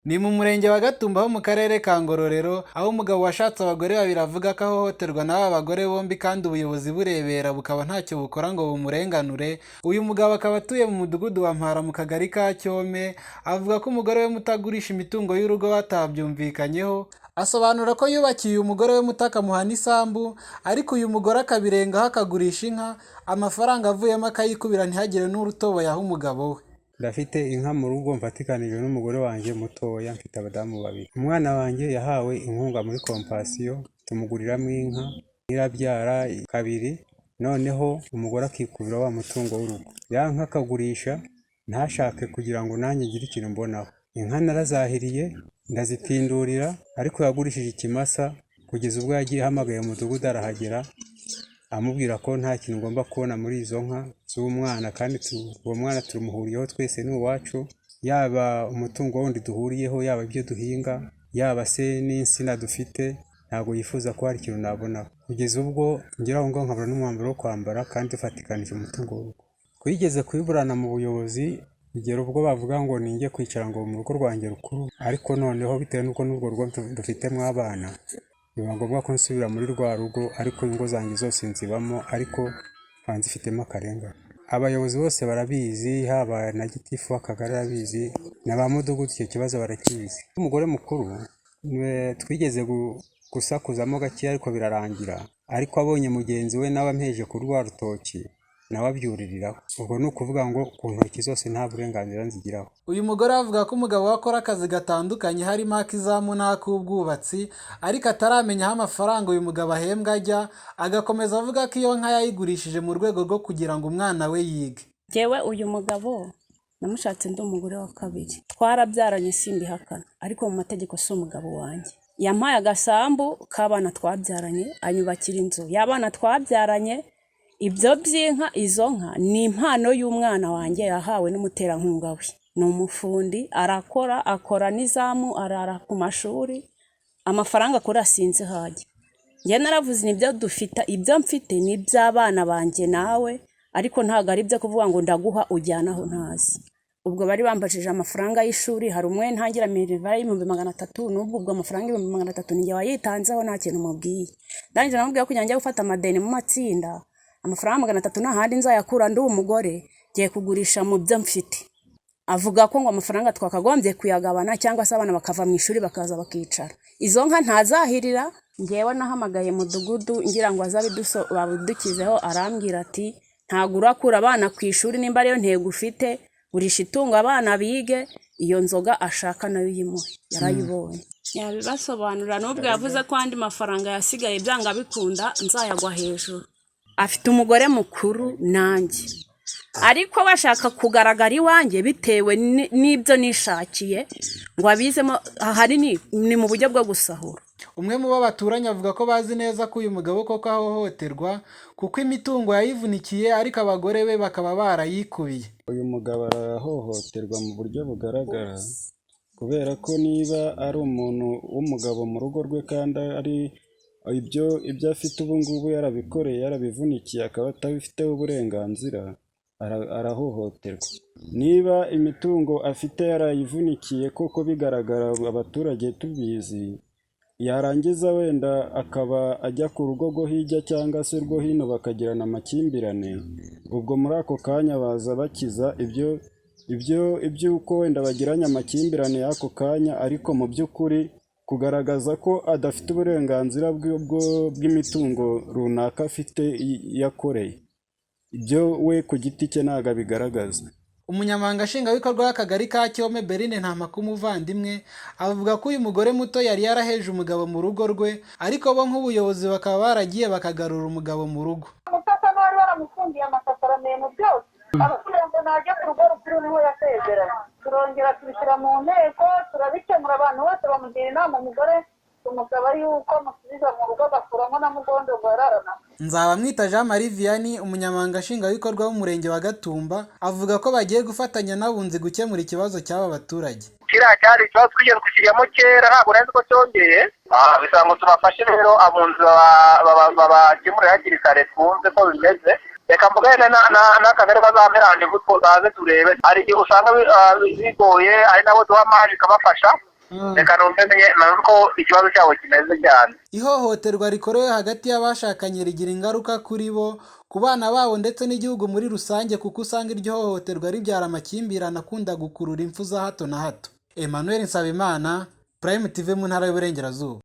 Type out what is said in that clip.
Ni mu murenge wa Gatumba ho mu karere ka Ngororero, aho umugabo washatse abagore babiri avuga ko ahohoterwa n'aba bagore bombi kandi ubuyobozi burebera bukaba ntacyo bukora ngo bumurenganure. Uyu mugabo akaba atuye mu mudugudu wa Mpara mu kagari ka Cyome, avuga ko umugore we mutagurisha imitungo y'urugo batabyumvikanyeho. Asobanura ko yubakiye uyu mugore we mutakamuha n'isambu, ariko uyu mugore akabirengaho akagurisha inka, amafaranga avuyemo akayikubira ntihagire n'urutobo yaha umugabo we. Ndafite inka mu rugo mfatikanije n'umugore wanjye mutoya, mfite abadamu babiri. Umwana wanjye yahawe inkunga muri kompasiyo tumuguriramo inka, irabyara kabiri, noneho umugore akikubira wa mutungo w'urugo. Ya nka akagurisha ntashake kugira ngo nanjye ngire ikintu mbonaho. Inka narazahiriye ndazipindurira, ariko yagurishije ikimasa kugeza ubwo yagiye ahamagaye umudugudu arahagera amubwira ko nta kintu ngomba kubona muri izo nka z'umwana, kandi uwo mwana turumuhuriyeho twese ni uwacu, yaba umutungo wundi duhuriyeho, yaba ibyo duhinga, yaba se n'insina dufite, ntabwo yifuza ko hari ikintu nabonaho. Kugeza ubwo ngera aho ngaho nkabura n'umwambaro wo kwambara kandi dufatikanije umutungo w'urugo. Twigeze kubiburana mu buyobozi, bigera ubwo bavuga ngo ninjye kwicara ngo mu rugo rwanjye rukuru, ariko noneho bitewe n'uko n'urwo rugo dufitemo abana biba ngombwa ko nsubira muri rwa rugo, ariko ingo zanjye zose nzibamo, ariko hanze ifitemo akarengane. Abayobozi bose barabizi, haba na gitifu w'akagari arabizi, na ba mudugudu icyo kibazo barakizi. Umugore mukuru twigeze gusakuzamo gake ariko birarangira, ariko abonye mugenzi we nawe ampeje ku rwa rutoki nawe abyuririraho. Ubwo ni ukuvuga ngo ku ntoki zose nta burenganzira nzigiraho. Uyu mugore avuga ko umugabo we akora akazi gatandukanye harimo ak'izamu n'ak'ubwubatsi, ariko ataramenya aho amafaranga uyu mugabo ahembwa ajya, agakomeza avuga ko iyo nka yayigurishije mu rwego rwo kugira ngo umwana we yige. Jyewe uyu mugabo namushatse ndi umugore wa kabiri, twarabyaranye simbihakana, ariko mu mategeko si umugabo wanjye. Yampaye agasambu k'abana twabyaranye, anyubakira inzu y'abana twabyaranye. Ibyo by'inka, izo nka ni impano y'umwana wanjye yahawe n'umuterankunga we. Ni umufundi, akora n'izamu, arara ku mashuri, amafaranga akora sinzi hajya. Njye naravuze nibyo dufite, ibyo mfite ni iby'abana banjye nawe, ariko ntabwo ari byo kuvuga ngo ndaguha ujyana aho ntazi. Ubwo bari bambajije amafaranga y'ishuri, hari umwe ntangira minerivari y'ibihumbi 300, n'ubwo ubwo amafaranga y'ibihumbi 300 ninjye wayitanzeho nta kintu mubwiye. Ndangije namubwiye ko njya gufata amadeni mu matsinda, amafaranga 300 n'ahandi nzayakura ndi umugore, ngiye kugurisha mu byo mfite. Avuga ko ngo amafaranga twakagombye kuyagabana cyangwa se abana bakava mu ishuri bakaza bakicara. Izo nka ntazahirira. Ngewe nahamagaye mudugudu ngira ngo babidukizeho, arambwira ati ntago urakura abana ku ishuri, nimba ariyo ntego ufite gurisha itungo abana bige, iyo nzoga ashaka nayo yimuhe. Yarayibonye yabibasobanura, n'ubwo yavuze ko andi mafaranga yasigaye byanga bikunda nzayagwa hejuru. Afite umugore mukuru nanjye, ariko bashaka kugaragara iwanjye bitewe n'ibyo nishakiye ngo abizemo, hari ni mu buryo bwo gusahura. Umwe mu bo baturanye avuga ko bazi neza ko uyu mugabo koko ahohoterwa, kuko imitungo yayivunikiye ariko abagore be bakaba barayikubiye. Uyu mugabo arahohoterwa mu buryo bugaragara, kubera ko niba ari umuntu w'umugabo mu rugo rwe kandi ari ibyo afite ubu ngubu yarabikoreye yarabivunikiye akaba atabifiteho uburenganzira, arahohoterwa. Niba imitungo afite yarayivunikiye koko bigaragara abaturage tubizi, yarangiza wenda akaba ajya ku rugo rwo hirya cyangwa se urwo hino bakagirana amakimbirane, ubwo muri ako kanya baza bakiza iby'uko wenda bagiranye amakimbirane y'ako kanya, ariko mu by'ukuri kugaragaza ko adafite uburenganzira bw'imitungo runaka afite yakoreye, ibyo we ku giti cye ntabwo abigaragaza. Umunyamabanga nshingwabikorwa w'akagari ka Cyome Berine Ntamak'umuvandimwe avuga ko uyu mugore muto yari yaraheje umugabo mu rugo rwe, ariko bo nk'ubuyobozi bakaba baragiye bakagarura umugabo mu rugo. Umutaka wari waramufungiye amasakaramentu byose, abakugira ngo najya ku rugo rukuru niho yasezeranye. Turongera tubishyira mu nteko turabikemura, abantu bose bamugira inama, umugore tumusaba yuko musubiza mu rugo agakuramo na mugondo ngo yararana. Nzabamwita Jean Marie Vianney, umunyamabanga nshingwabikorwa w'umurenge wa Gatumba, avuga ko bagiye gufatanya n'abunzi gukemura ikibazo cy'aba baturage. Kiriya cyari ikibazo twigeze kukijyamo kera, ntabwo nzi ko cyongeye. Bisa ngo tubafashe rero abunzi babakemurira hakiri kare, twumve ko bimeze. Reka mvugane n'akagari kazamperande gutyo baze turebe. Hari igihe usanga bigoye, ari nabo duha amahirwe bikabafasha. reka numve nanone ko ikibazo cyabo kimeze cyane. Ihohoterwa rikorewe hagati y'abashakanye rigira ingaruka kuri bo, ku bana babo ndetse n'igihugu muri rusange, kuko usanga iryo hohoterwa ribyara amakimbirane akunda gukurura impfu za hato na hato. Emmanuel Nsabimana, Prime TV mu ntara y'Uburengerazuba.